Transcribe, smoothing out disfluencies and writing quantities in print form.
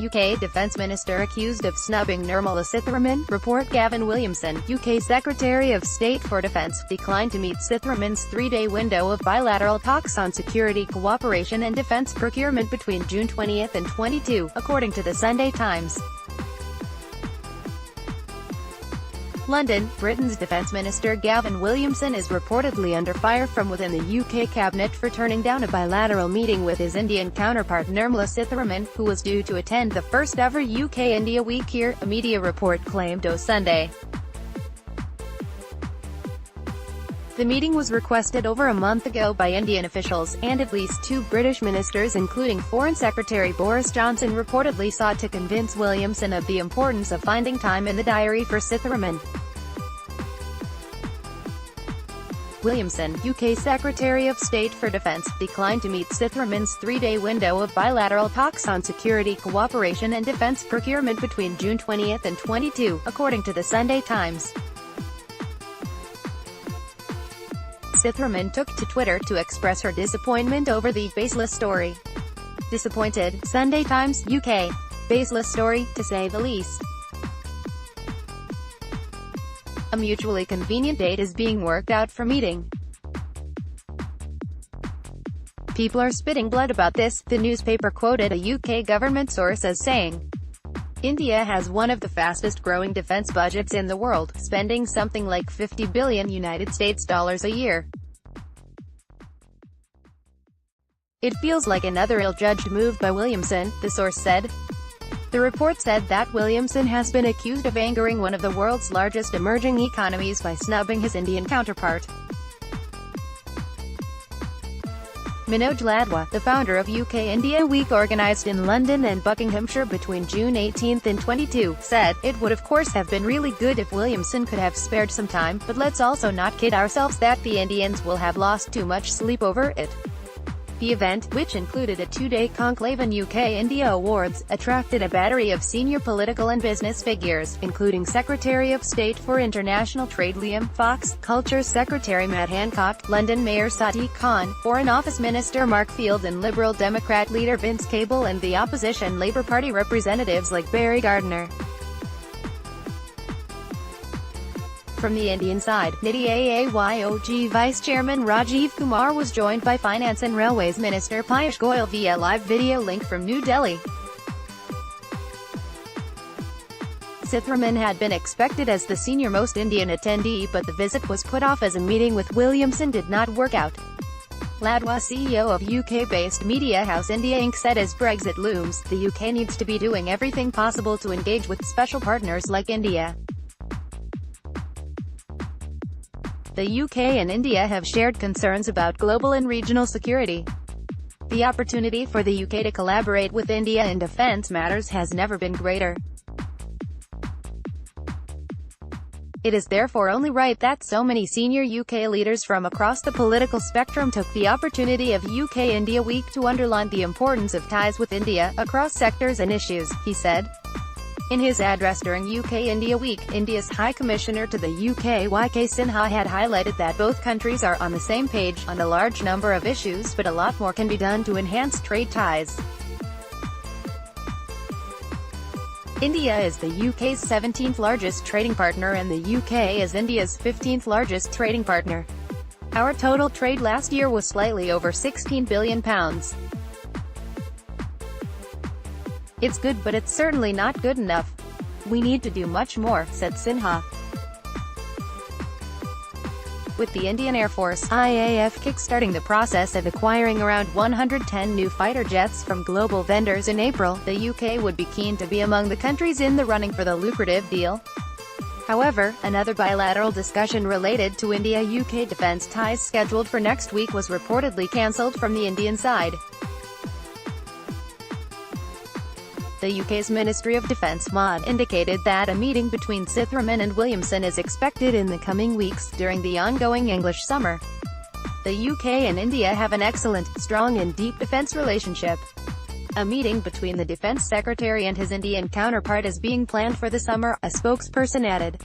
UK Defence Minister accused of snubbing Nirmala Sitharaman, report. Gavin Williamson, UK Secretary of State for Defence, declined to meet Sitharaman's three-day window of bilateral talks on security cooperation and defence procurement between June 20 and 22, according to the Sunday Times. London, Britain's Defence Minister Gavin Williamson is reportedly under fire from within the UK cabinet for turning down a bilateral meeting with his Indian counterpart Nirmala Sitharaman, who was due to attend the first-ever UK-India Week here, a media report claimed on Sunday. The meeting was requested over a month ago by Indian officials, and at least two British ministers including Foreign Secretary Boris Johnson reportedly sought to convince Williamson of the importance of finding time in the diary for Sitharaman. Williamson, UK Secretary of State for Defence, declined to meet Sitharaman's three-day window of bilateral talks on security cooperation and defence procurement between June 20 and 22, according to the Sunday Times. Sitharaman took to Twitter to express her disappointment over the baseless story. Disappointed, Sunday Times, UK. Baseless story, to say the least. A mutually convenient date is being worked out for meeting. People are spitting blood about this, the newspaper quoted a UK government source as saying. India has one of the fastest-growing defense budgets in the world, spending something like $50 billion United States dollars a year. It feels like another ill-judged move by Williamson, the source said. The report said that Williamson has been accused of angering one of the world's largest emerging economies by snubbing his Indian counterpart. Manoj Ladwa, the founder of UK India Week organised in London and Buckinghamshire between June 18 and 22, said, "It would of course have been really good if Williamson could have spared some time, but let's also not kid ourselves that the Indians will have lost too much sleep over it." The event, which included a two-day conclave and UK-India awards, attracted a battery of senior political and business figures, including Secretary of State for International Trade Liam Fox, Culture Secretary Matt Hancock, London Mayor Sadiq Khan, Foreign Office Minister Mark Field and Liberal Democrat leader Vince Cable, and the opposition Labour Party representatives like Barry Gardiner. From the Indian side, NITI Aayog Vice Chairman Rajiv Kumar was joined by Finance and Railways Minister Piyush Goyal via live video link from New Delhi. Sitharaman had been expected as the senior-most Indian attendee, but the visit was put off as a meeting with Williamson did not work out. Ladwa, CEO of UK-based media house India Inc., said as Brexit looms, the UK needs to be doing everything possible to engage with special partners like India. The UK and India have shared concerns about global and regional security. The opportunity for the UK to collaborate with India in defence matters has never been greater. It is therefore only right that so many senior UK leaders from across the political spectrum took the opportunity of UK-India Week to underline the importance of ties with India, across sectors and issues, he said. In his address during UK-India Week, India's High Commissioner to the UK YK Sinha had highlighted that both countries are on the same page on a large number of issues, but a lot more can be done to enhance trade ties. India is the UK's 17th largest trading partner and the UK is India's 15th largest trading partner. Our total trade last year was slightly over £16 billion. It's good, but it's certainly not good enough. We need to do much more, said Sinha. With the Indian Air Force (IAF) kickstarting the process of acquiring around 110 new fighter jets from global vendors in April, the UK would be keen to be among the countries in the running for the lucrative deal. However, another bilateral discussion related to India-UK defence ties scheduled for next week was reportedly cancelled from the Indian side. The UK's Ministry of Defence (MOD) indicated that a meeting between Sitharaman and Williamson is expected in the coming weeks, during the ongoing English summer. The UK and India have an excellent, strong and deep defence relationship. A meeting between the Defence Secretary and his Indian counterpart is being planned for the summer, a spokesperson added.